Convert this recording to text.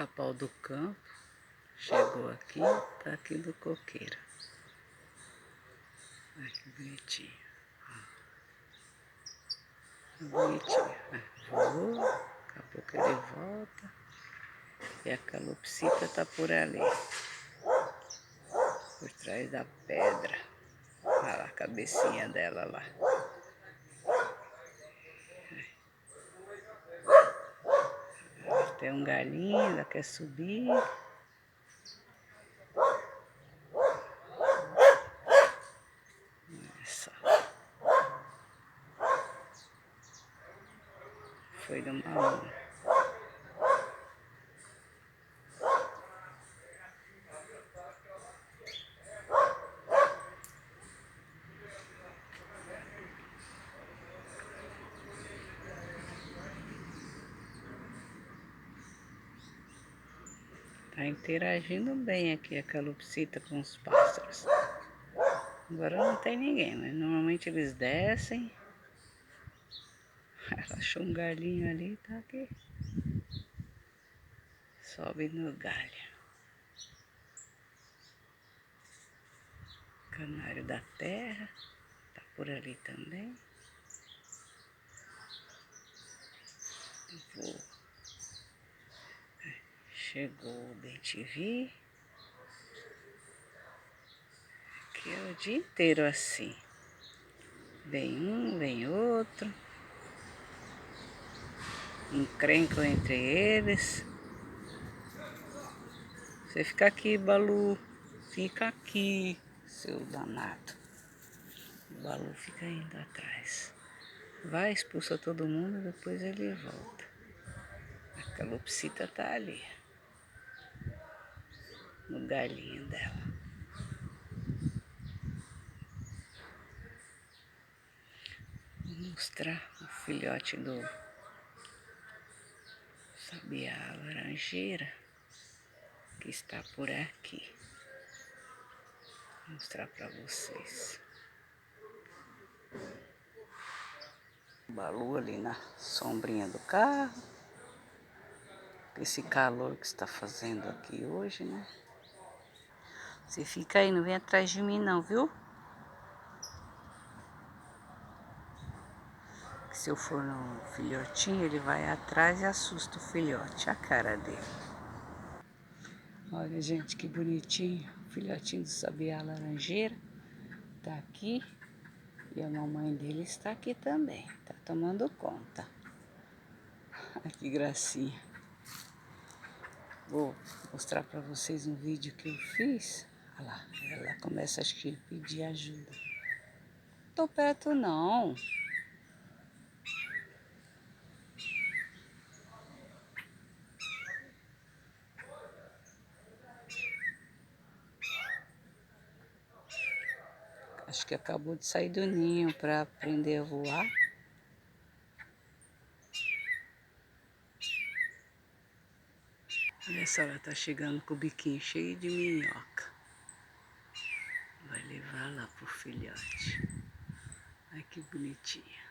pica-pau do campo chegou aqui, tá aqui do coqueiro. Olha que bonitinho. Bonitinho. Voou, daqui a pouco ele volta. E a calopsita tá por ali. Por trás da pedra. Olha lá a cabecinha dela lá. Tem um galinho, ela quer subir. Olha só. Foi do mamão. Tá interagindo bem aqui a calopsita com os pássaros. Agora não tem ninguém, mas normalmente eles descem. Ela achou um galinho ali, tá aqui. Sobe no galho. Canário da terra, tá por ali também. Chegou o bem-te-vi. Aqui é o dia inteiro assim. Vem um, vem outro. Encrencam entre eles. Você fica aqui, Balu. Fica aqui, seu danado. O Balu fica indo atrás. Vai, expulsa todo mundo, depois ele volta. A calopsita tá ali. No galinho dela. Vou mostrar o filhote do sabiá laranjeira que está por aqui. Vou mostrar para vocês. O Balu ali na sombrinha do carro. Esse calor que está fazendo aqui hoje, né? Você fica aí, não vem atrás de mim não, viu? Se eu for no filhotinho, ele vai atrás e assusta o filhote. A cara dele. Olha, gente, que bonitinho. O filhotinho do sabiá laranjeira tá aqui. E a mamãe dele está aqui também. Tá tomando conta. Ai, que gracinha. Vou mostrar para vocês um vídeo que eu fiz. Olha lá, ela começa acho que a pedir ajuda. Tô perto não. Acho que acabou de sair do ninho para aprender a voar. Olha só, ela tá chegando com o biquinho cheio de minhoca. Vai levar lá pro filhote. Ai, que bonitinha.